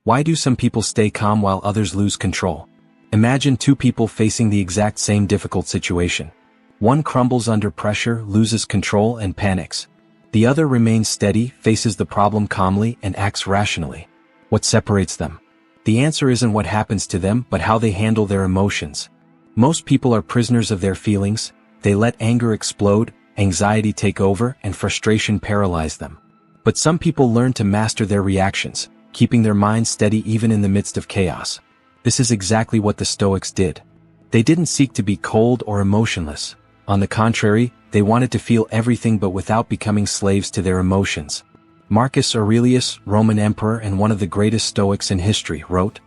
Why do some people stay calm while others lose control? Imagine two people facing the exact same difficult situation. One crumbles under pressure, loses control, and panics. The other remains steady, faces the problem calmly, and acts rationally. What separates them? The answer isn't what happens to them, but how they handle their emotions. Most people are prisoners of their feelings. They let anger explode, anxiety take over, and frustration paralyze them. But some people learn to master their reactions, keeping their minds steady even in the midst of chaos. This is exactly what the Stoics did. They didn't seek to be cold or emotionless. On the contrary, they wanted to feel everything but without becoming slaves to their emotions. Marcus Aurelius, Roman emperor and one of the greatest Stoics in history, wrote,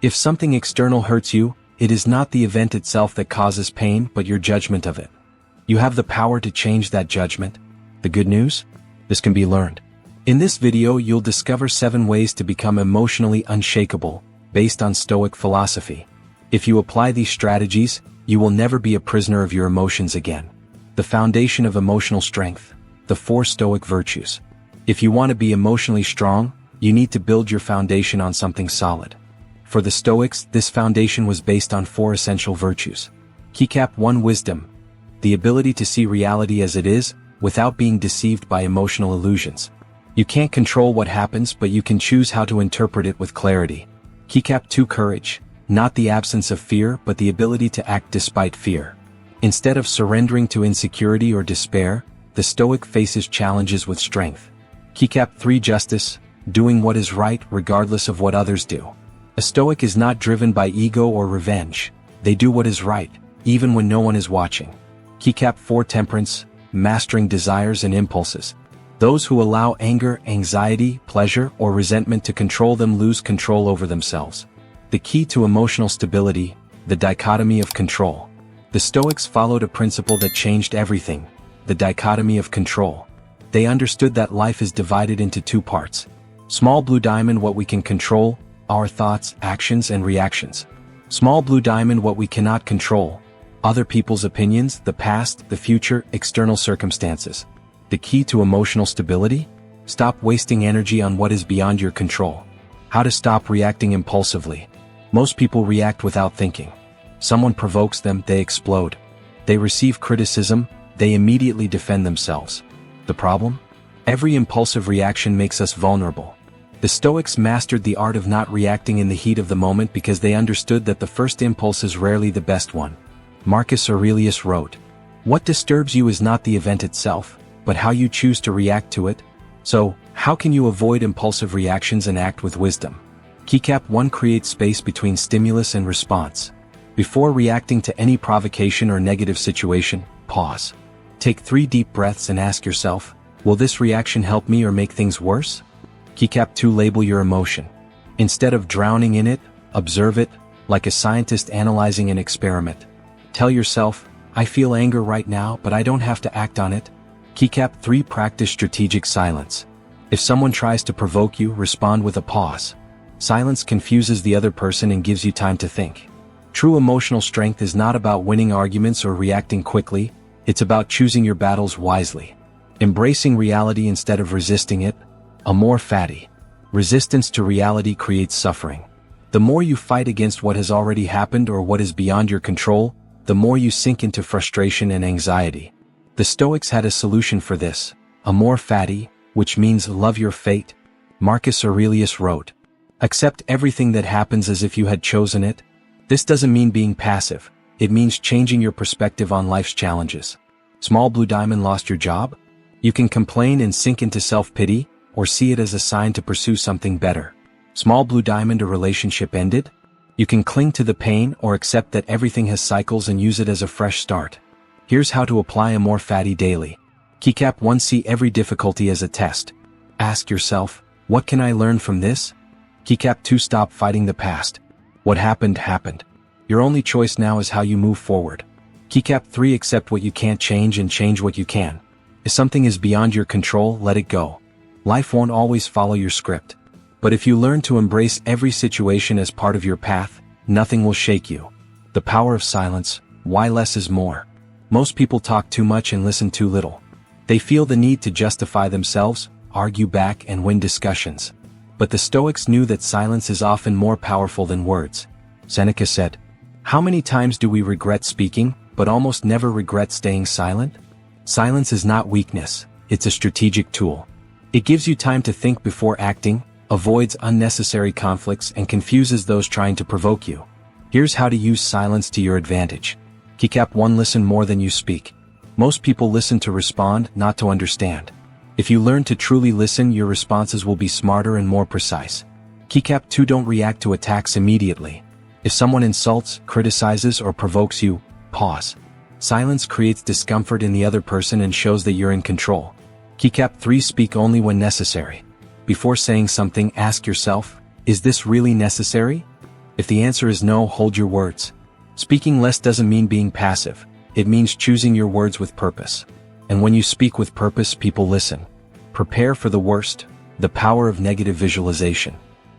"If something external hurts you, it is not the event itself that causes pain but your judgment of it. You have the power to change that judgment." The good news? This can be learned. In this video you'll discover 7 ways to become emotionally unshakable, based on Stoic philosophy. If you apply these strategies, you will never be a prisoner of your emotions again. The foundation of emotional strength. The 4 Stoic virtues. If you want to be emotionally strong, you need to build your foundation on something solid. For the Stoics, this foundation was based on 4 essential virtues. Keycap 1. Wisdom. The ability to see reality as it is, without being deceived by emotional illusions. You can't control what happens, but you can choose how to interpret it with clarity. Keycap 2. Courage. Not the absence of fear, but the ability to act despite fear. Instead of surrendering to insecurity or despair, the Stoic faces challenges with strength. Keycap 3. Justice. Doing what is right regardless of what others do. A Stoic is not driven by ego or revenge. They do what is right, even when no one is watching. Keycap 4. Temperance. Mastering desires and impulses. Those who allow anger, anxiety, pleasure, or resentment to control them lose control over themselves. The key to emotional stability, the dichotomy of control. The Stoics followed a principle that changed everything, the dichotomy of control. They understood that life is divided into 2 parts. Small blue diamond, what we can control, our thoughts, actions, and reactions. Small blue diamond, what we cannot control, other people's opinions, the past, the future, external circumstances. The key to emotional stability? Stop wasting energy on what is beyond your control. How to stop reacting impulsively. Most people react without thinking. Someone provokes them, they explode. They receive criticism, they immediately defend themselves. The problem? Every impulsive reaction makes us vulnerable. The Stoics mastered the art of not reacting in the heat of the moment because they understood that the first impulse is rarely the best one. Marcus Aurelius wrote, "What disturbs you is not the event itself, but how you choose to react to it." So, how can you avoid impulsive reactions and act with wisdom? Keycap 1. Create space between stimulus and response. Before reacting to any provocation or negative situation, pause. Take 3 deep breaths and ask yourself, will this reaction help me or make things worse? Keycap 2. Label your emotion. Instead of drowning in it, observe it, like a scientist analyzing an experiment. Tell yourself, I feel anger right now, but I don't have to act on it. Keycap 3. Practice strategic silence. If someone tries to provoke you, respond with a pause. Silence confuses the other person and gives you time to think. True emotional strength is not about winning arguments or reacting quickly, it's about choosing your battles wisely. Embracing reality instead of resisting it. Amor Fati. Resistance to reality creates suffering. The more you fight against what has already happened or what is beyond your control, the more you sink into frustration and anxiety. The Stoics had a solution for this. Amor Fati, which means love your fate. Marcus Aurelius wrote, "Accept everything that happens as if you had chosen it." This doesn't mean being passive, it means changing your perspective on life's challenges. Small blue diamond lost your job? You can complain and sink into self-pity, or see it as a sign to pursue something better. Small blue diamond, a relationship ended? You can cling to the pain or accept that everything has cycles and use it as a fresh start. Here's how to apply Amor Fati daily. Keycap 1. See every difficulty as a test. Ask yourself, what can I learn from this? Keycap 2. Stop fighting the past. What happened, happened. Your only choice now is how you move forward. Keycap 3. Accept what you can't change and change what you can. If something is beyond your control, let it go. Life won't always follow your script. But if you learn to embrace every situation as part of your path, nothing will shake you. The power of silence. Why less is more. Most people talk too much and listen too little. They feel the need to justify themselves, argue back, and win discussions. But the Stoics knew that silence is often more powerful than words. Seneca said, "How many times do we regret speaking, but almost never regret staying silent?" Silence is not weakness, it's a strategic tool. It gives you time to think before acting, avoids unnecessary conflicts, and confuses those trying to provoke you. Here's how to use silence to your advantage. Keycap 1. Listen more than you speak. Most people listen to respond, not to understand. If you learn to truly listen, your responses will be smarter and more precise. Keycap 2. Don't react to attacks immediately. If someone insults, criticizes, or provokes you, pause. Silence creates discomfort in the other person and shows that you're in control. Keycap 3. Speak only when necessary. Before saying something, ask yourself, is this really necessary? If the answer is no, hold your words. Speaking less doesn't mean being passive, it means choosing your words with purpose. And when you speak with purpose, people listen. Prepare for the worst, the power of negative visualization.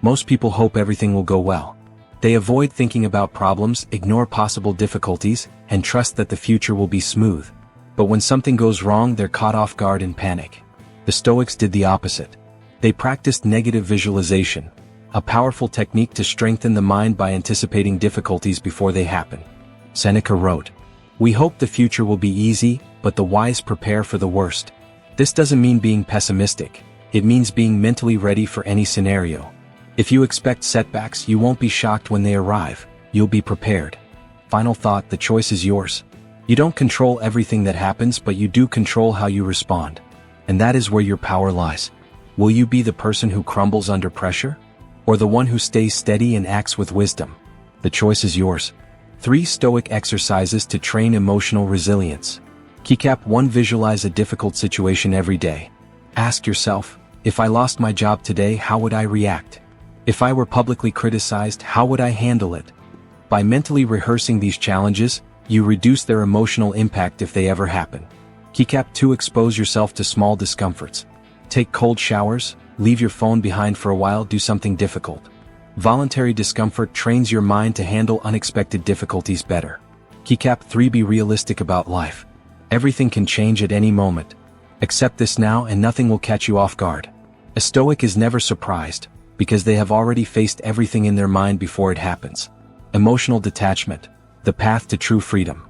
Most people hope everything will go well. They avoid thinking about problems, ignore possible difficulties, and trust that the future will be smooth. But when something goes wrong, they're caught off guard and panic. The Stoics did the opposite. They practiced negative visualization, a powerful technique to strengthen the mind by anticipating difficulties before they happen. Seneca wrote, "We hope the future will be easy, but the wise prepare for the worst." This doesn't mean being pessimistic, it means being mentally ready for any scenario. If you expect setbacks, you won't be shocked when they arrive, you'll be prepared. Final thought, the choice is yours. You don't control everything that happens, but you do control how you respond. And that is where your power lies. Will you be the person who crumbles under pressure? Or the one who stays steady and acts with wisdom? The choice is yours. 3 Stoic exercises to train emotional resilience. Keycap 1. Visualize a difficult situation every day. Ask yourself, if I lost my job today, how would I react? If I were publicly criticized, how would I handle it? By mentally rehearsing these challenges, you reduce their emotional impact if they ever happen. Keycap 2. Expose yourself to small discomforts. Take cold showers, leave your phone behind for a while, do something difficult. Voluntary discomfort trains your mind to handle unexpected difficulties better. Keycap 3. Be realistic about life. Everything can change at any moment. Accept this now and nothing will catch you off guard. A Stoic is never surprised, because they have already faced everything in their mind before it happens. Emotional detachment, the path to true freedom.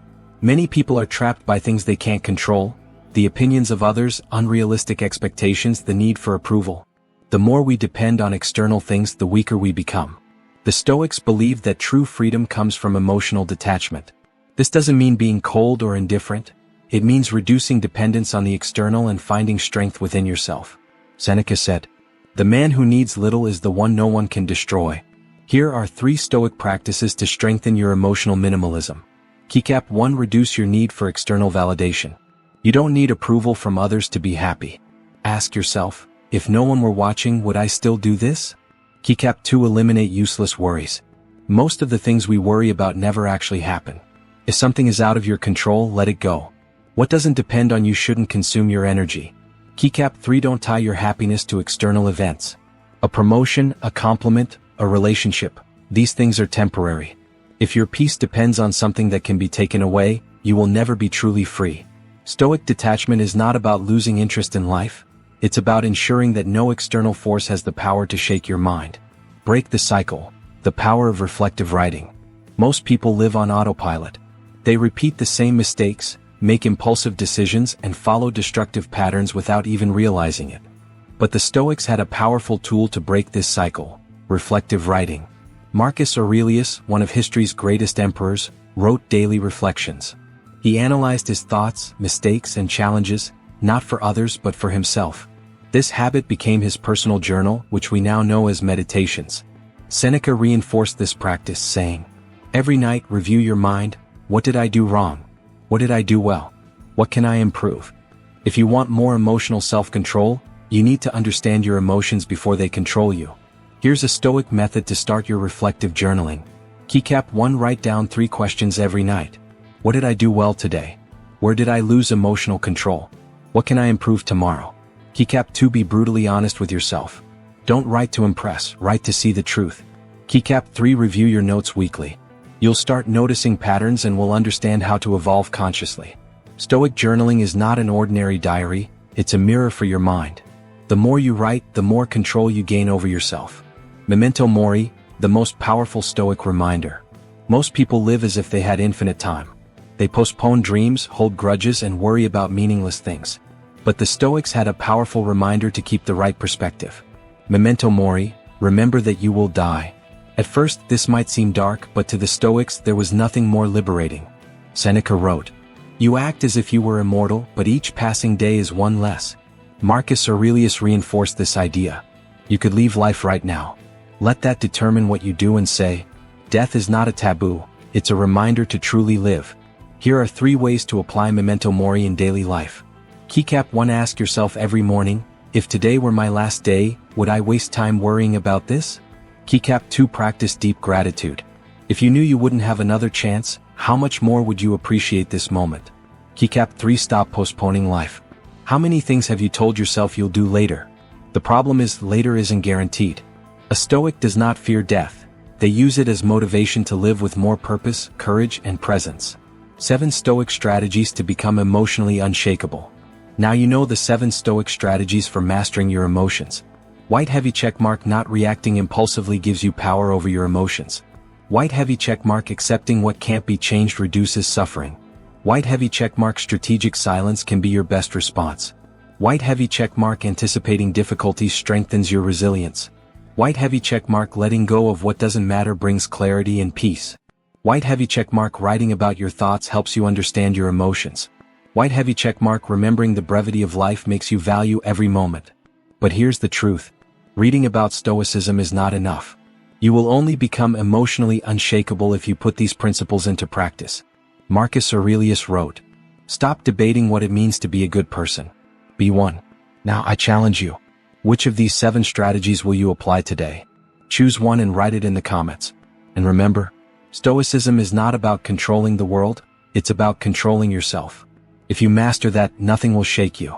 Many people are trapped by things they can't control, the opinions of others, unrealistic expectations, the need for approval. The more we depend on external things, the weaker we become. The Stoics believed that true freedom comes from emotional detachment. This doesn't mean being cold or indifferent. It means reducing dependence on the external and finding strength within yourself. Seneca said, "The man who needs little is the one no one can destroy." Here are 3 Stoic practices to strengthen your emotional minimalism. Keycap 1. Reduce your need for external validation. You don't need approval from others to be happy. Ask yourself, if no one were watching, would I still do this? Keycap 2. Eliminate useless worries. Most of the things we worry about never actually happen. If something is out of your control, let it go. What doesn't depend on you shouldn't consume your energy. Keycap 3. Don't tie your happiness to external events. A promotion, a compliment, a relationship, these things are temporary. If your peace depends on something that can be taken away, you will never be truly free. Stoic detachment is not about losing interest in life. It's about ensuring that no external force has the power to shake your mind. Break the cycle, the power of reflective writing. Most people live on autopilot. They repeat the same mistakes, make impulsive decisions, and follow destructive patterns without even realizing it. But the Stoics had a powerful tool to break this cycle: reflective writing. Marcus Aurelius, one of history's greatest emperors, wrote daily reflections. He analyzed his thoughts, mistakes, and challenges, not for others but for himself. This habit became his personal journal, which we now know as meditations. Seneca reinforced this practice, saying, "Every night review your mind. What did I do wrong? What did I do well? What can I improve?" If you want more emotional self-control, you need to understand your emotions before they control you. Here's a Stoic method to start your reflective journaling. Keycap 1. Write down 3 questions every night. What did I do well today? Where did I lose emotional control? What can I improve tomorrow? Keycap 2. Be brutally honest with yourself. Don't write to impress, write to see the truth. Keycap 3. Review your notes weekly. You'll start noticing patterns and will understand how to evolve consciously. Stoic journaling is not an ordinary diary, it's a mirror for your mind. The more you write, the more control you gain over yourself. Memento Mori, the most powerful Stoic reminder. Most people live as if they had infinite time. They postpone dreams, hold grudges, and worry about meaningless things. But the Stoics had a powerful reminder to keep the right perspective. Memento Mori, remember that you will die. At first, this might seem dark, but to the Stoics there was nothing more liberating. Seneca wrote, "You act as if you were immortal, but each passing day is one less." Marcus Aurelius reinforced this idea. You could leave life right now. Let that determine what you do and say. Death is not a taboo, it's a reminder to truly live. Here are 3 ways to apply Memento Mori in daily life. Keycap 1. Ask yourself every morning, if today were my last day, would I waste time worrying about this? Keycap 2. Practice deep gratitude. If you knew you wouldn't have another chance, how much more would you appreciate this moment? Keycap 3. Stop postponing life. How many things have you told yourself you'll do later? The problem is, later isn't guaranteed. A Stoic does not fear death. They use it as motivation to live with more purpose, courage, and presence. 7 Stoic strategies to become emotionally unshakable. Now you know the 7 Stoic strategies for mastering your emotions. White heavy checkmark. Not reacting impulsively gives you power over your emotions. White heavy checkmark. Accepting what can't be changed reduces suffering. White heavy checkmark. Strategic silence can be your best response. White heavy checkmark. Anticipating difficulties strengthens your resilience. White heavy checkmark. Letting go of what doesn't matter brings clarity and peace. White heavy checkmark. Writing about your thoughts helps you understand your emotions. White heavy checkmark. Remembering the brevity of life makes you value every moment. But here's the truth. Reading about Stoicism is not enough. You will only become emotionally unshakable if you put these principles into practice. Marcus Aurelius wrote, "Stop debating what it means to be a good person. Be one." Now I challenge you. Which of these 7 strategies will you apply today? Choose one and write it in the comments. And remember, Stoicism is not about controlling the world, it's about controlling yourself. If you master that, nothing will shake you.